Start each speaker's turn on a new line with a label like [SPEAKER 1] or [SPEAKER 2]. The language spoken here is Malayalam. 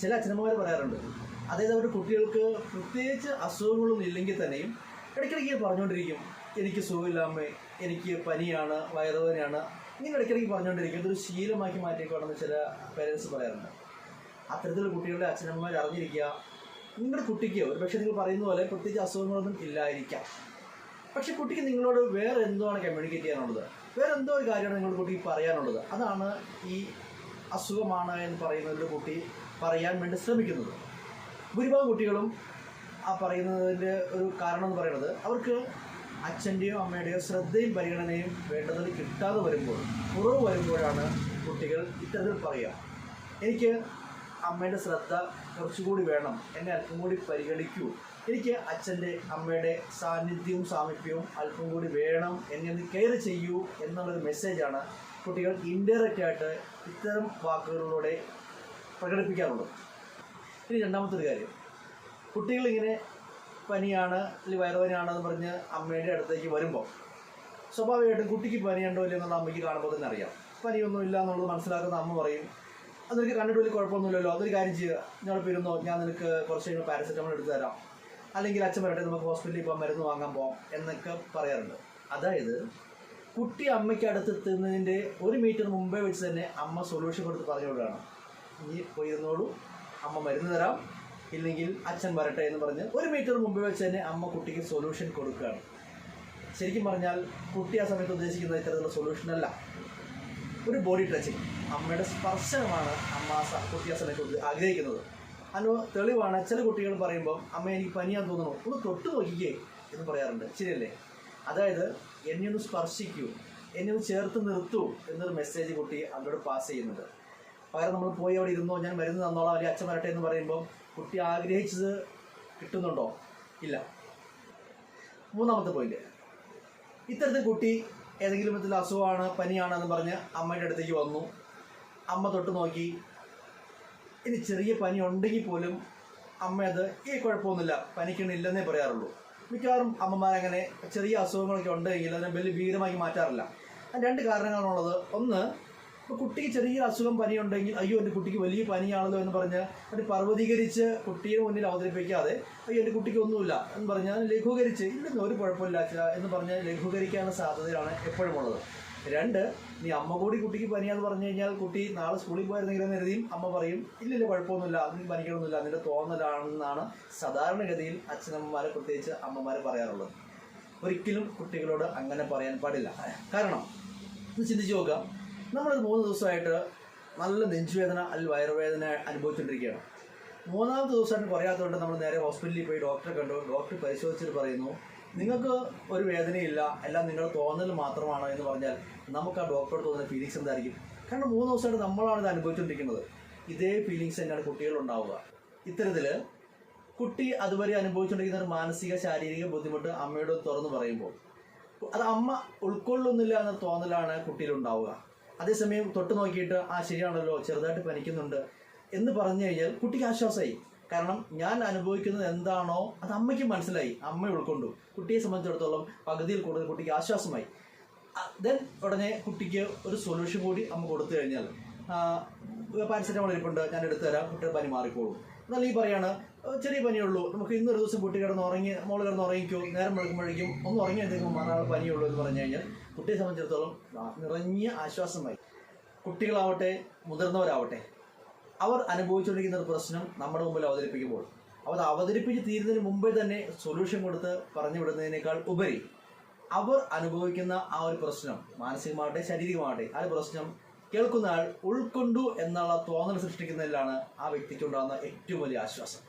[SPEAKER 1] ചില അച്ഛനമ്മമാർ പറയാറുണ്ട്, അതായത് അവരുടെ കുട്ടികൾക്ക് പ്രത്യേകിച്ച് അസുഖങ്ങളൊന്നും ഇല്ലെങ്കിൽ തന്നെയും ഇടയ്ക്കിടയ്ക്ക് പറഞ്ഞുകൊണ്ടിരിക്കും, എനിക്ക് സുഖമില്ലാമ്മേ, എനിക്ക് പനിയാണ്, വയറുവേദനയാണ്, ഇങ്ങനെ ഇടയ്ക്കിടയ്ക്ക് പറഞ്ഞുകൊണ്ടിരിക്കും. ഇതൊരു ശീലമാക്കി മാറ്റിക്കോണമെന്ന് ചില പേരൻസ് പറയാറുണ്ട്. അത്തരത്തിലുള്ള കുട്ടികളുടെ അച്ഛനമ്മമാർ അറിഞ്ഞിരിക്കുക, നിങ്ങളുടെ കുട്ടിക്ക് ഒരു പക്ഷേ നിങ്ങൾ പറയുന്ന പോലെ പ്രത്യേകിച്ച് അസുഖങ്ങളൊന്നും ഇല്ലായിരിക്കാം, പക്ഷെ കുട്ടിക്ക് നിങ്ങളോട് വേറെ എന്താണ് കമ്മ്യൂണിക്കേറ്റ് ചെയ്യാനുള്ളത്, വേറെ എന്തോ ഒരു കാര്യമാണ് നിങ്ങളുടെ കുട്ടിക്ക് പറയാനുള്ളത്. അതാണ് ഈ അസുഖമാണ് എന്ന് പറയുന്നതിൻ്റെ കുട്ടി പറയാൻ വേണ്ടി ശ്രമിക്കുന്നത്. ഭൂരിഭാഗം കുട്ടികളും ആ പറയുന്നതിൻ്റെ ഒരു കാരണം എന്ന് പറയുന്നത് അവർക്ക് അച്ഛൻ്റെയോ അമ്മയുടെയോ ശ്രദ്ധയും പരിഗണനയും വേണ്ടതിൽ കിട്ടാതെ വരുമ്പോൾ, കുറവ് വരുമ്പോഴാണ് കുട്ടികൾ ഇത്തരത്തിൽ പറയുക, എനിക്ക് അമ്മയുടെ ശ്രദ്ധ കുറച്ചുകൂടി വേണം, എന്നെ അല്പം കൂടി പരിഗണിക്കൂ, എനിക്ക് അച്ഛൻ്റെ അമ്മയുടെ സാന്നിധ്യവും സാമീപ്യവും അല്പം കൂടി വേണം, എന്നെ ഒന്ന് കെയർ ചെയ്യൂ എന്നുള്ളൊരു മെസ്സേജാണ് കുട്ടികൾ ഇൻഡയറക്റ്റായിട്ട് ഇത്തരം വാക്കുകളിലൂടെ പ്രകടിപ്പിക്കാറുള്ളത്. ഇനി രണ്ടാമത്തൊരു കാര്യം, കുട്ടികളിങ്ങനെ പനിയാണ് അല്ലെങ്കിൽ വയറുവേദനയാണെന്ന് പറഞ്ഞ് അമ്മയുടെ അടുത്തേക്ക് വരുമ്പോൾ സ്വാഭാവികമായിട്ടും കുട്ടിക്ക് പനിയുണ്ടോ ഇല്ല എന്നുള്ള അമ്മയ്ക്ക് കാണുമ്പോൾ തന്നെ അറിയാം. പനിയൊന്നുമില്ല എന്നുള്ളത് മനസ്സിലാക്കുന്ന അമ്മ പറയും, അതെനിക്ക് കണ്ടിട്ട് വലിയ കുഴപ്പമൊന്നുമില്ലല്ലോ, അതൊരു കാര്യം ചെയ്യുക, ഞാനിപ്പോൾ ഇരുന്നോ, ഞാൻ നിനക്ക് കുറച്ച് കഴിയുമ്പോൾ പാരസെറ്റമോൾ എടുത്ത് തരാം, അല്ലെങ്കിൽ അച്ഛൻ വരട്ടെ നമുക്ക് ഹോസ്പിറ്റലിൽ ഇപ്പോൾ മരുന്ന് വാങ്ങാൻ പോകാം എന്നൊക്കെ പറയാറുണ്ട്. അതായത് കുട്ടി അമ്മയ്ക്ക് അടുത്തെത്തുന്നതിൻ്റെ 1 മീറ്റർ മുമ്പേ വെച്ച് തന്നെ അമ്മ സൊല്യൂഷൻ കൊടുത്ത് പറഞ്ഞുകൊണ്ടാണ്, ഇനി പോയിരുന്നോളൂ, അമ്മ മരുന്ന് തരാം, ഇല്ലെങ്കിൽ അച്ഛൻ വരട്ടെ എന്ന് പറഞ്ഞ് 1 മീറ്റർ മുമ്പേ വെച്ച് തന്നെ അമ്മ കുട്ടിക്ക് സൊല്യൂഷൻ കൊടുക്കുകയാണ്. ശരിക്കും പറഞ്ഞാൽ കുട്ടി ആ സമയത്ത് ഉദ്ദേശിക്കുന്ന ഇത്തരത്തിലുള്ള സൊല്യൂഷനല്ല, ഒരു ബോഡി ടച്ചിങ്, അമ്മയുടെ സ്പർശനമാണ് അമ്മ കുട്ടി ആ സമയത്ത് ആഗ്രഹിക്കുന്നത്. അതിന് തെളിവാണ് ചില കുട്ടികൾ പറയുമ്പോൾ, അമ്മ എനിക്ക് പനിയാൻ തോന്നുന്നു, ഒന്ന് തൊട്ട് നോക്കിക്കേ എന്ന് പറയാറുണ്ട്. ശരിയല്ലേ? അതായത് എന്നെ ഒന്ന് സ്പർശിക്കൂ, എന്നെ ഒന്ന് ചേർത്ത് നിർത്തൂ എന്നൊരു മെസ്സേജ് കുട്ടി അങ്ങോട്ട് പാസ് ചെയ്യുന്നുണ്ട്. പകരം നമ്മൾ പോയി അവിടെ ഇരുന്നോ, ഞാൻ മരുന്ന് തന്നോളാം, അല്ലെങ്കിൽ അച്ഛൻ വരട്ടെ എന്ന് പറയുമ്പോൾ കുട്ടി ആഗ്രഹിച്ചത് കിട്ടുന്നുണ്ടോ? ഇല്ല. മൂന്നാമത്തെ പോയിന്റ്, ഇത്തരത്തിൽ കുട്ടി ഏതെങ്കിലും വിധത്തിൽ അസുഖമാണ്, പനിയാണെന്ന് പറഞ്ഞ് അമ്മയുടെ അടുത്തേക്ക് വന്നു, അമ്മ തൊട്ട് നോക്കി, ഇനി ചെറിയ പനി ഉണ്ടെങ്കിൽ പോലും അമ്മ അത് കുഴപ്പമൊന്നുമില്ല, പനിക്കണില്ലെന്നേ പറയാറുള്ളൂ. മിക്കവാറും അമ്മമാരങ്ങനെ ചെറിയ അസുഖങ്ങളൊക്കെ ഉണ്ടെങ്കിൽ അതിനെ വലിയ ഭീകരമാക്കി മാറ്റാറില്ല. അതിന് 2 കാരണങ്ങളാണുള്ളത്. ഒന്ന്, ഇപ്പോൾ കുട്ടിക്ക് ചെറിയ അസുഖം പനിയുണ്ടെങ്കിൽ അയ്യോ എൻ്റെ കുട്ടിക്ക് വലിയ പനിയാണല്ലോ എന്ന് പറഞ്ഞ് അത് പർവ്വതീകരിച്ച് കുട്ടിയുടെ മുന്നിൽ അവതരിപ്പിക്കാതെ അയ്യോ എൻ്റെ കുട്ടിക്ക് ഒന്നുമില്ല എന്ന് പറഞ്ഞാൽ ലഘൂകരിച്ച് ഇല്ലെന്ന് ഒരു കുഴപ്പമില്ല എന്ന് പറഞ്ഞ് ലഘൂകരിക്കാനുള്ള സാധ്യതയാണ് എപ്പോഴും ഉള്ളത്. 2, നീ അമ്മ കൂടി കുട്ടിക്ക് പനിയാന്ന് പറഞ്ഞു കഴിഞ്ഞാൽ കുട്ടി നാളെ സ്കൂളിൽ പോയിരുന്നെങ്കിലും കരുതിയും അമ്മ പറയും ഇല്ലില്ല കുഴപ്പമൊന്നുമില്ല, അതിന് പനിക്കണമെന്നില്ല, അതിൻ്റെ തോന്നലാണെന്നാണ് സാധാരണഗതിയിൽ അച്ഛനമ്മമാരെ പ്രത്യേകിച്ച് അമ്മമാരെ പറയാറുള്ളത്. ഒരിക്കലും കുട്ടികളോട് അങ്ങനെ പറയാൻ പാടില്ല. കാരണം ഒന്ന് ചിന്തിച്ച് നോക്കാം, നമ്മളൊരു 3 ദിവസമായിട്ട് നല്ല നെഞ്ചുവേദന അല്ലെങ്കിൽ വയറുവേദന അനുഭവിച്ചുകൊണ്ടിരിക്കുകയാണ്. 3ാമത്തെ ദിവസമായിട്ട് കുറയാത്തതുകൊണ്ട് നമ്മൾ നേരെ ഹോസ്പിറ്റലിൽ പോയി ഡോക്ടറെ കണ്ടു. ഡോക്ടർ പരിശോധിച്ചിട്ട് പറയുന്നു, നിങ്ങൾക്ക് ഒരു വേദനയില്ല, എല്ലാം നിങ്ങളുടെ തോന്നൽ മാത്രമാണ് എന്ന് പറഞ്ഞാൽ നമുക്ക് ആ ഡോക്ടറോട് തോന്നുന്ന ഫീലിങ്സ് എന്തായിരിക്കും? കാരണം 3 ദിവസമായിട്ട് നമ്മളാണ് ഇത് അനുഭവിച്ചുകൊണ്ടിരിക്കുന്നത്. ഇതേ ഫീലിങ്സ് തന്നെയാണ് കുട്ടികളുണ്ടാവുക. ഇത്തരത്തിൽ കുട്ടി അതുവരെ അനുഭവിച്ചുകൊണ്ടിരിക്കുന്ന ഒരു മാനസിക ശാരീരിക ബുദ്ധിമുട്ട് അമ്മയോട് തുറന്നു പറയുമ്പോൾ അത് അമ്മ ഉൾക്കൊള്ളുന്നില്ല എന്ന തോന്നലാണ് കുട്ടിയിലുണ്ടാവുക. അതേസമയം തൊട്ട് നോക്കിയിട്ട് ശരിയാണല്ലോ, ചെറുതായിട്ട് പനിക്കുന്നുണ്ട് എന്ന് പറഞ്ഞു കഴിഞ്ഞാൽ കുട്ടിക്ക് ആശ്വാസമായി. കാരണം ഞാൻ അനുഭവിക്കുന്നത് എന്താണോ അത് അമ്മയ്ക്ക് മനസ്സിലായി, അമ്മ ഉൾക്കൊണ്ടു. കുട്ടിയെ സംബന്ധിച്ചിടത്തോളം പകുതിയിൽ കൂടുതൽ കുട്ടിക്ക് ആശ്വാസമായി. ദെൻ ഉടനെ കുട്ടിക്ക് ഒരു സൊല്യൂഷൻ കൂടി അമ്മ കൊടുത്തു കഴിഞ്ഞാൽ, പാരസെറ്റമോൾ ഇരിപ്പുണ്ട്, ഞാൻ എടുത്തു തരാം, കുട്ടിയുടെ പനി മാറിക്കോളും. എന്നാൽ ഈ പറയാണ് ചെറിയ പനിയുള്ളൂ, നമുക്ക് ഇന്നൊരു ദിവസം കുട്ടി മോള് കിടന്ന് ഉറങ്ങിക്കോ, നേരം വെളുക്കുമ്പോഴേക്കും ഒന്ന് ഉറങ്ങി എന്തെങ്കിലും മറുനാൾ പനിയുള്ളൂ എന്ന് പറഞ്ഞു കഴിഞ്ഞാൽ കുട്ടിയെ സംബന്ധിച്ചിടത്തോളം നിറഞ്ഞ ആശ്വാസമായി. കുട്ടികളാവട്ടെ മുതിർന്നവരാവട്ടെ, അവർ അനുഭവിച്ചുകൊണ്ടിരിക്കുന്ന ഒരു പ്രശ്നം നമ്മുടെ മുമ്പിൽ അവതരിപ്പിക്കുമ്പോൾ അവർ അവതരിപ്പിച്ച് തീരുന്നതിന് മുമ്പേ തന്നെ സൊല്യൂഷൻ കൊടുത്ത് പറഞ്ഞു വിടുന്നതിനേക്കാൾ ഉപരി അവർ അനുഭവിക്കുന്ന ആ ഒരു പ്രശ്നം, മാനസികമാവട്ടെ ശാരീരികമാവട്ടെ, ആ ഒരു പ്രശ്നം കേൾക്കുന്ന ആൾ ഉൾക്കൊണ്ടു എന്നുള്ള തോന്നൽ സൃഷ്ടിക്കുന്നതിലാണ് ആ വ്യക്തിക്കുണ്ടാകുന്ന ഏറ്റവും വലിയ ആശ്വാസം.